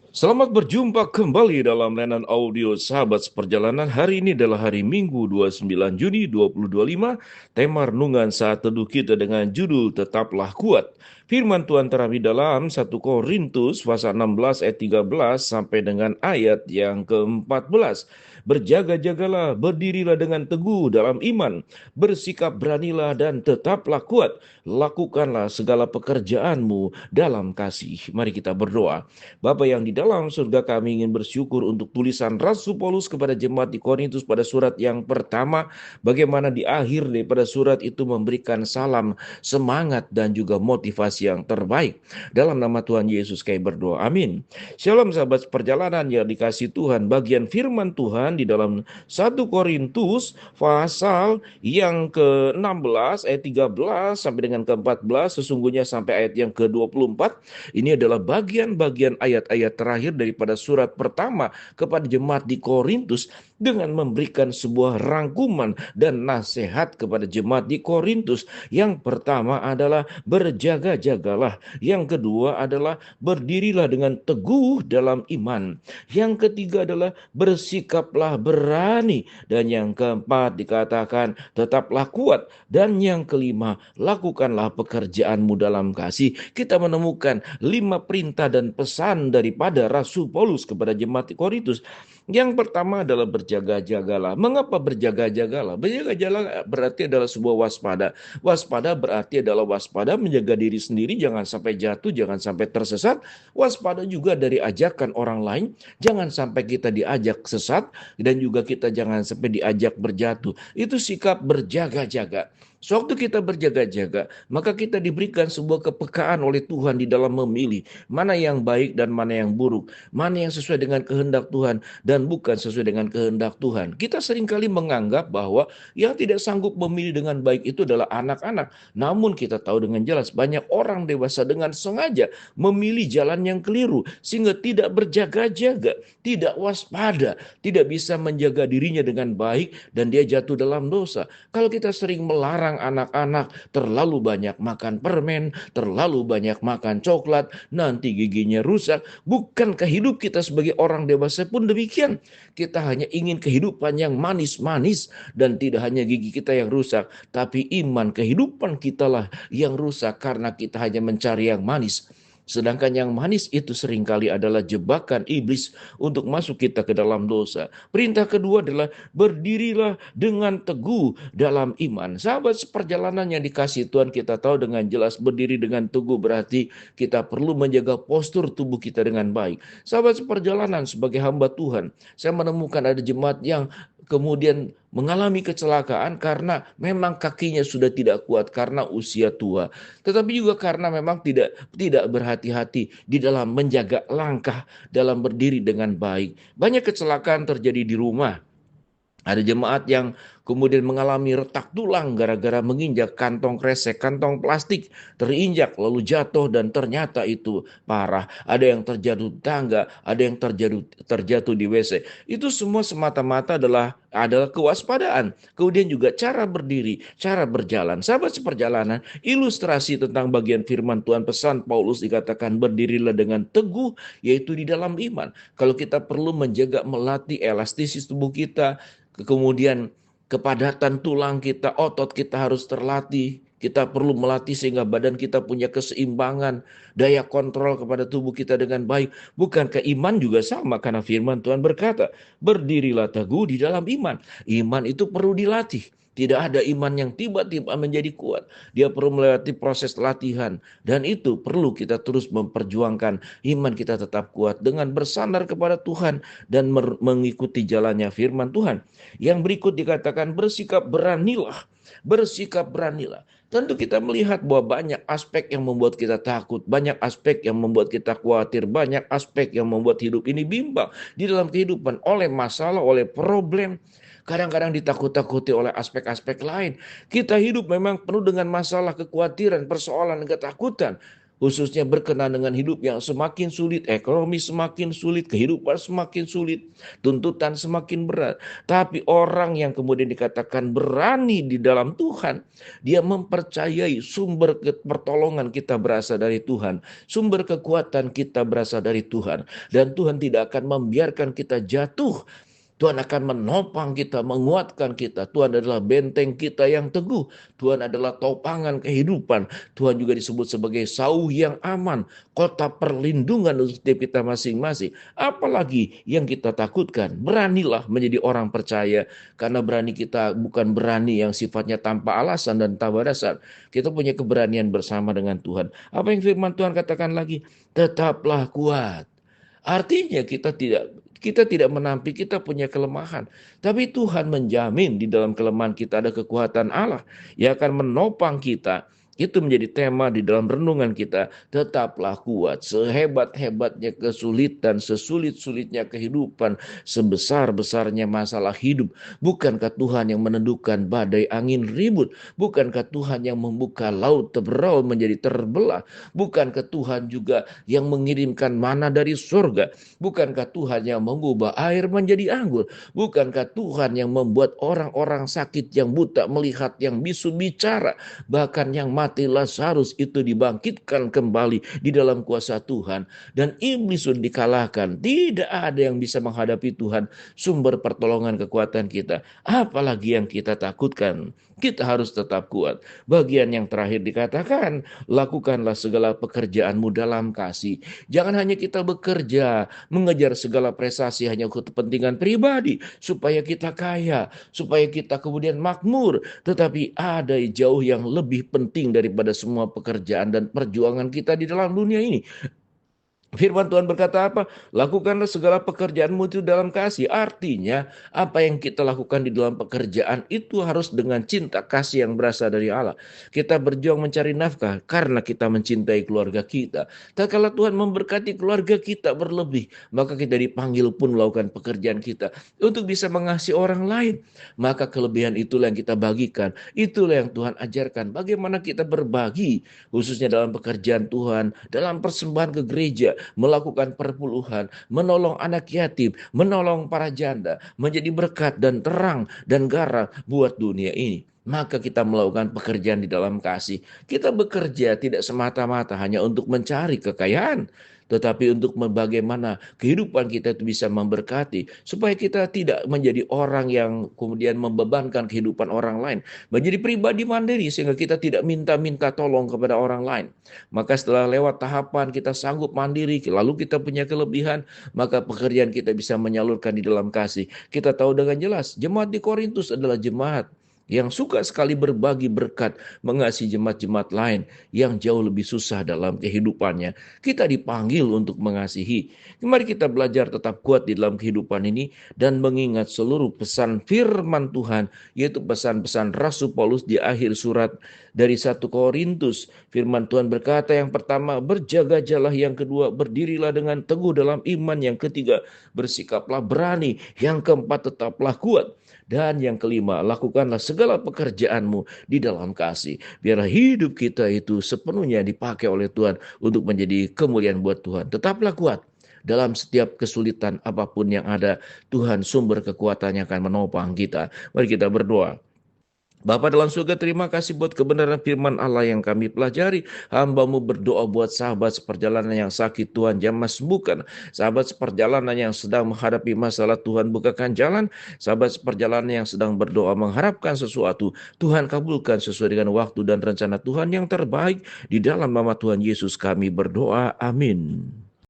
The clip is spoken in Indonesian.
Selamat berjumpa kembali dalam layanan audio Sahabat Seperjalanan. Hari ini adalah hari Minggu 29 Juni 2025. Tema renungan saat teduh kita dengan judul Tetaplah Kuat. Firman Tuhan terambil dalam 1 Korintus pasal 16 ayat 13 sampai dengan ayat yang ke-14. Berjaga-jagalah, berdirilah dengan teguh dalam iman, bersikap beranilah dan tetaplah kuat. Lakukanlah segala pekerjaanmu dalam kasih. Mari kita berdoa. Bapa yang di dalam surga, kami ingin bersyukur untuk tulisan Rasul Paulus kepada jemaat di Korintus pada surat yang pertama, bagaimana di akhir daripada surat itu memberikan salam, semangat dan juga motivasi yang terbaik. Dalam nama Tuhan Yesus kami berdoa. Amin. Shalom sahabat perjalanan yang dikasih Tuhan. Bagian firman Tuhan di dalam 1 Korintus pasal yang ke-16 ayat 13 sampai dengan ke-14, sesungguhnya sampai ayat yang ke-24. Ini adalah bagian-bagian ayat-ayat terakhir daripada surat pertama kepada jemaat di Korintus dengan memberikan sebuah rangkuman dan nasihat kepada jemaat di Korintus. Yang pertama adalah berjaga-jagalah. Yang kedua adalah berdirilah dengan teguh dalam iman. Yang ketiga adalah bersikaplah berani. Dan yang keempat dikatakan tetaplah kuat. Dan yang kelima, lakukanlah pekerjaanmu dalam kasih. Kita menemukan 5 perintah dan pesan daripada Rasul Paulus kepada jemaat di Korintus. Yang pertama adalah berjaga-jagalah. Mengapa berjaga-jagalah? Berjaga-jagalah berarti adalah sebuah waspada. Waspada berarti adalah waspada menjaga diri sendiri, jangan sampai jatuh, jangan sampai tersesat. Waspada juga dari ajakan orang lain, jangan sampai kita diajak sesat, dan juga kita jangan sampai diajak berjatuh. Itu sikap berjaga-jaga. Sewaktu kita berjaga-jaga, maka kita diberikan sebuah kepekaan oleh Tuhan di dalam memilih mana yang baik dan mana yang buruk, mana yang sesuai dengan kehendak Tuhan dan bukan sesuai dengan kehendak Tuhan. Kita seringkali menganggap bahwa yang tidak sanggup memilih dengan baik itu adalah anak-anak. Namun kita tahu dengan jelas banyak orang dewasa dengan sengaja memilih jalan yang keliru sehingga tidak berjaga-jaga, tidak waspada, tidak bisa menjaga dirinya dengan baik dan dia jatuh dalam dosa. Kalau kita sering melarang anak-anak terlalu banyak makan permen, terlalu banyak makan coklat, nanti giginya rusak. Bukankah hidup kita sebagai orang dewasa pun demikian? Kita hanya ingin kehidupan yang manis-manis dan tidak hanya gigi kita yang rusak, tapi iman kehidupan kita lah yang rusak karena kita hanya mencari yang manis. Sedangkan yang manis itu seringkali adalah jebakan iblis untuk masuk kita ke dalam dosa. Perintah kedua adalah berdirilah dengan teguh dalam iman. Sahabat seperjalanan yang dikasih Tuhan, kita tahu dengan jelas berdiri dengan teguh berarti kita perlu menjaga postur tubuh kita dengan baik. Sahabat seperjalanan, sebagai hamba Tuhan, saya menemukan ada jemaat yang kemudian mengalami kecelakaan karena memang kakinya sudah tidak kuat karena usia tua, tetapi juga karena memang tidak berhati-hati di dalam menjaga langkah dalam berdiri dengan baik. Banyak kecelakaan terjadi di rumah. Ada jemaat yang kemudian mengalami retak tulang gara-gara menginjak kantong kresek, kantong plastik, terinjak lalu jatuh dan ternyata itu parah. Ada yang terjatuh tangga, ada yang terjatuh di WC. Itu semua semata-mata adalah kewaspadaan. Kemudian juga cara berdiri, cara berjalan. Sahabat seperjalanan, ilustrasi tentang bagian firman Tuhan, pesan Paulus dikatakan berdirilah dengan teguh, yaitu di dalam iman. Kalau kita perlu menjaga, melatih elastisitas tubuh kita, kemudian kepadatan tulang kita, otot kita harus terlatih. Kita perlu melatih sehingga badan kita punya keseimbangan, daya kontrol kepada tubuh kita dengan baik. Bukankah iman juga sama? Karena firman Tuhan berkata, berdirilah teguh di dalam iman. Iman itu perlu dilatih. Tidak ada iman yang tiba-tiba menjadi kuat. Dia perlu melewati proses latihan. Dan itu perlu kita terus memperjuangkan. Iman kita tetap kuat dengan bersandar kepada Tuhan dan mengikuti jalannya firman Tuhan. Yang berikut dikatakan bersikap beranilah. Bersikap beranilah. Tentu kita melihat bahwa banyak aspek yang membuat kita takut, banyak aspek yang membuat kita khawatir, banyak aspek yang membuat hidup ini bimbang di dalam kehidupan oleh masalah, oleh problem. Kadang-kadang ditakut-takuti oleh aspek-aspek lain. Kita hidup memang penuh dengan masalah, kekhawatiran, persoalan, ketakutan. khususnya berkenan dengan hidup yang semakin sulit, ekonomi semakin sulit, kehidupan semakin sulit, tuntutan semakin berat. Tapi orang yang kemudian dikatakan berani di dalam Tuhan, dia mempercayai sumber pertolongan kita berasal dari Tuhan, sumber kekuatan kita berasal dari Tuhan, dan Tuhan tidak akan membiarkan kita jatuh. Tuhan akan menopang kita, menguatkan kita. Tuhan adalah benteng kita yang teguh. Tuhan adalah topangan kehidupan. Tuhan juga disebut sebagai sauh yang aman, kota perlindungan untuk setiap kita masing-masing. Apalagi yang kita takutkan, beranilah menjadi orang percaya. Karena berani kita bukan berani yang sifatnya tanpa alasan dan tanpa dasar. Kita punya keberanian bersama dengan Tuhan. Apa yang firman Tuhan katakan lagi? Tetaplah kuat. Artinya kita tidak menampik kita punya kelemahan, tapi Tuhan menjamin di dalam kelemahan kita ada kekuatan Allah yang akan menopang kita. Itu menjadi tema di dalam renungan kita. Tetaplah kuat, sehebat-hebatnya kesulitan, sesulit-sulitnya kehidupan, sebesar-besarnya masalah hidup. Bukankah Tuhan yang menentukan badai angin ribut? Bukankah Tuhan yang membuka laut teberau menjadi terbelah? Bukankah Tuhan juga yang mengirimkan mana dari surga? Bukankah Tuhan yang mengubah air menjadi anggur? Bukankah Tuhan yang membuat orang-orang sakit yang buta melihat, yang bisu bicara, bahkan yang mati Lazarus itu dibangkitkan kembali di dalam kuasa Tuhan, dan iblis sudah dikalahkan? Tidak ada yang bisa menghadapi Tuhan, sumber pertolongan kekuatan kita. Apalagi yang kita takutkan? Kita harus tetap kuat. Bagian yang terakhir dikatakan, lakukanlah segala pekerjaanmu dalam kasih. Jangan hanya kita bekerja, mengejar segala prestasi hanya untuk kepentingan pribadi, supaya kita kaya, supaya kita kemudian makmur. Tetapi ada jauh yang lebih penting daripada semua pekerjaan dan perjuangan kita di dalam dunia ini. Firman Tuhan berkata apa? Lakukanlah segala pekerjaanmu itu dalam kasih. Artinya apa yang kita lakukan di dalam pekerjaan itu harus dengan cinta kasih yang berasal dari Allah. Kita berjuang mencari nafkah karena kita mencintai keluarga kita. Tatkala Tuhan memberkati keluarga kita berlebih, maka kita dipanggil pun melakukan pekerjaan kita untuk bisa mengasihi orang lain. Maka kelebihan itulah yang kita bagikan. Itulah yang Tuhan ajarkan. Bagaimana kita berbagi, khususnya dalam pekerjaan Tuhan, dalam persembahan ke gereja, melakukan perpuluhan, menolong anak yatim, menolong para janda, menjadi berkat dan terang dan garam buat dunia ini. Maka kita melakukan pekerjaan di dalam kasih. Kita bekerja tidak semata-mata hanya untuk mencari kekayaan, tetapi untuk bagaimana kehidupan kita itu bisa memberkati, supaya kita tidak menjadi orang yang kemudian membebankan kehidupan orang lain, menjadi pribadi mandiri sehingga kita tidak minta-minta tolong kepada orang lain. Maka setelah lewat tahapan kita sanggup mandiri, lalu kita punya kelebihan, maka pekerjaan kita bisa menyalurkan di dalam kasih. Kita tahu dengan jelas, jemaat di Korintus adalah jemaat yang suka sekali berbagi berkat, mengasihi jemaat-jemaat lain yang jauh lebih susah dalam kehidupannya. Kita dipanggil untuk mengasihi. Mari kita belajar tetap kuat di dalam kehidupan ini dan mengingat seluruh pesan firman Tuhan, yaitu pesan-pesan Rasul Paulus di akhir surat dari 1 Korintus. Firman Tuhan berkata, yang pertama, berjaga-jalah; yang kedua, berdirilah dengan teguh dalam iman; yang ketiga, bersikaplah berani; yang keempat, tetaplah kuat; dan yang kelima, lakukanlah segala pekerjaanmu di dalam kasih. Biarlah hidup kita itu sepenuhnya dipakai oleh Tuhan untuk menjadi kemuliaan buat Tuhan. Tetaplah kuat. Dalam setiap kesulitan apapun yang ada, Tuhan sumber kekuatannya akan menopang kita. Mari kita berdoa. Bapa dalam surga, terima kasih buat kebenaran firman Allah yang kami pelajari. Hamba-Mu berdoa buat sahabat seperjalanan yang sakit, Tuhan jamah sembuhkan. Sahabat seperjalanan yang sedang menghadapi masalah, Tuhan bukakan jalan. Sahabat seperjalanan yang sedang berdoa mengharapkan sesuatu, Tuhan kabulkan sesuai dengan waktu dan rencana Tuhan yang terbaik. Di dalam nama Tuhan Yesus kami berdoa, amin.